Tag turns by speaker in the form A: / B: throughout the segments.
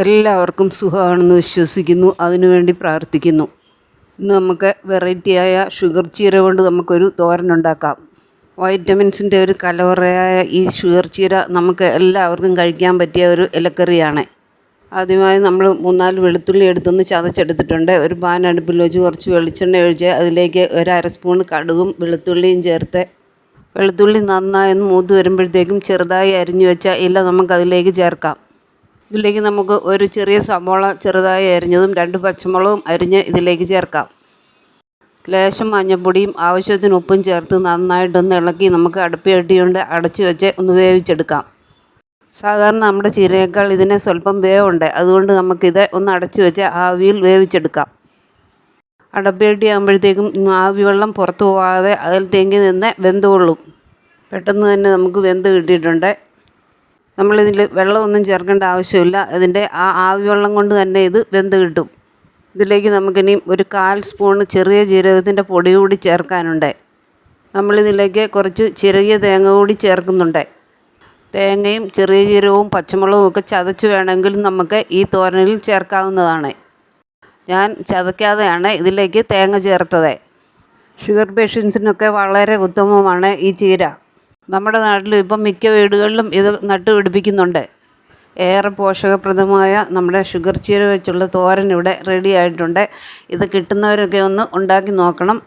A: എല്ലാവർക്കും സുഖമാണെന്ന് വിശ്വസിക്കുന്നു. അതിനുവേണ്ടി പ്രാർത്ഥിക്കുന്നു. ഇന്ന് നമുക്ക് വെറൈറ്റിയായ ഷുഗർ ചീര കൊണ്ട് നമുക്കൊരു തോരനുണ്ടാക്കാം. വൈറ്റമിൻസിൻ്റെ ഒരു കലവറയായ ഈ ഷുഗർ ചീര നമുക്ക് എല്ലാവർക്കും കഴിക്കാൻ പറ്റിയ ഒരു ഇലക്കറിയാണ്. ആദ്യമായി നമ്മൾ 3-4 വെളുത്തുള്ളി എടുത്തൊന്ന് ചതച്ചെടുത്തിട്ടുണ്ട്. ഒരു പാൻ അടുപ്പിൽ വെച്ച് കുറച്ച് വെളിച്ചെണ്ണ ഒഴിച്ച് അതിലേക്ക് ഒരു അര സ്പൂൺ കടുകും വെളുത്തുള്ളിയും ചേർത്ത് വെളുത്തുള്ളി നന്നായി മൂത്ത് വരുമ്പോഴത്തേക്കും ചെറുതായി അരിഞ്ഞു വെച്ച ഇല നമുക്കതിലേക്ക് ചേർക്കാം. ഇതിലേക്ക് നമുക്ക് ഒരു ചെറിയ സവോള ചെറുതായി അരിഞ്ഞതും 2 പച്ചമുളകും അരിഞ്ഞ് ഇതിലേക്ക് ചേർക്കാം. ലേശം മഞ്ഞൾപ്പൊടിയും ആവശ്യത്തിന് ഉപ്പും ചേർത്ത് നന്നായിട്ടൊന്ന് ഇളക്കി നമുക്ക് അടുപ്പിയട്ടിയുണ്ട് അടച്ചു വെച്ച് ഒന്ന് വേവിച്ചെടുക്കാം. സാധാരണ നമ്മുടെ ചീരയേക്കാൾ ഇതിന് സ്വല്പം വേവുണ്ട്. അതുകൊണ്ട് നമുക്കിത് ഒന്ന് അടച്ചു വെച്ച് ആവിയിൽ വേവിച്ചെടുക്കാം. അടപ്പിയട്ടി ആകുമ്പോഴത്തേക്കും ആവി വെള്ളം പുറത്തു പോകാതെ അതിൽ തേങ്ങി നിന്ന് വെന്തുകൊള്ളും. പെട്ടെന്ന് തന്നെ നമുക്ക് വെന്ത് കിട്ടിയിട്ടുണ്ട്. നമ്മളിതിൽ വെള്ളമൊന്നും ചേർക്കേണ്ട ആവശ്യമില്ല. ഇതിൻ്റെ ആവി വെള്ളം കൊണ്ട് തന്നെ ഇത് വെന്ത് കിട്ടും. ഇതിലേക്ക് നമുക്കിനി ഒരു 1/4 സ്പൂൺ ചെറിയ ജീരകത്തിൻ്റെ പൊടി കൂടി ചേർക്കാനുണ്ട്. നമ്മളിതിലേക്ക് കുറച്ച് ചെറിയ തേങ്ങ കൂടി ചേർക്കുന്നുണ്ട്. തേങ്ങയും ചെറിയ ജീരകവും പച്ചമുളകും ഒക്കെ ചതച്ച് വേണമെങ്കിൽ നമുക്ക് ഈ തോരനിൽ ചേർക്കാവുന്നതാണ്. ഞാൻ ചതയ്ക്കാതെയാണ് ഇതിലേക്ക് തേങ്ങ ചേർത്തത്. ഷുഗർ പേഷ്യൻസിനൊക്കെ വളരെ ഉത്തമമാണ് ഈ ചീര. നമ്മുടെ നാട്ടിൽ ഇപ്പം മിക്ക വീടുകളിലും ഇത് നട്ടുപിടിപ്പിക്കുന്നുണ്ട്. ഏറെ പോഷകപ്രദമായ നമ്മുടെ ഷുഗർ ചീര വെച്ചുള്ള തോരൻ ഇവിടെ റെഡി ആയിട്ടുണ്ട്. ഇത് കിട്ടുന്നവരൊക്കെ ഒന്ന് ഉണ്ടാക്കി നോക്കണം.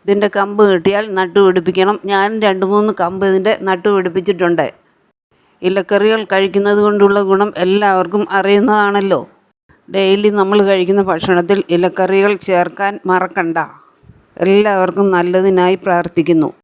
A: ഇതിൻ്റെ കമ്പ് കിട്ടിയാൽ നട്ടുപിടിപ്പിക്കണം. ഞാൻ 2-3 കമ്പ് ഇതിൻ്റെ നട്ടുപിടിപ്പിച്ചിട്ടുണ്ട്. ഇലക്കറികൾ കഴിക്കുന്നത് കൊണ്ടുള്ള ഗുണം എല്ലാവർക്കും അറിയുന്നതാണല്ലോ. ഡെയിലി നമ്മൾ കഴിക്കുന്ന ഭക്ഷണത്തിൽ ഇലക്കറികൾ ചേർക്കാൻ മറക്കണ്ട. എല്ലാവർക്കും നല്ലതിനായി പ്രാർത്ഥിക്കുന്നു.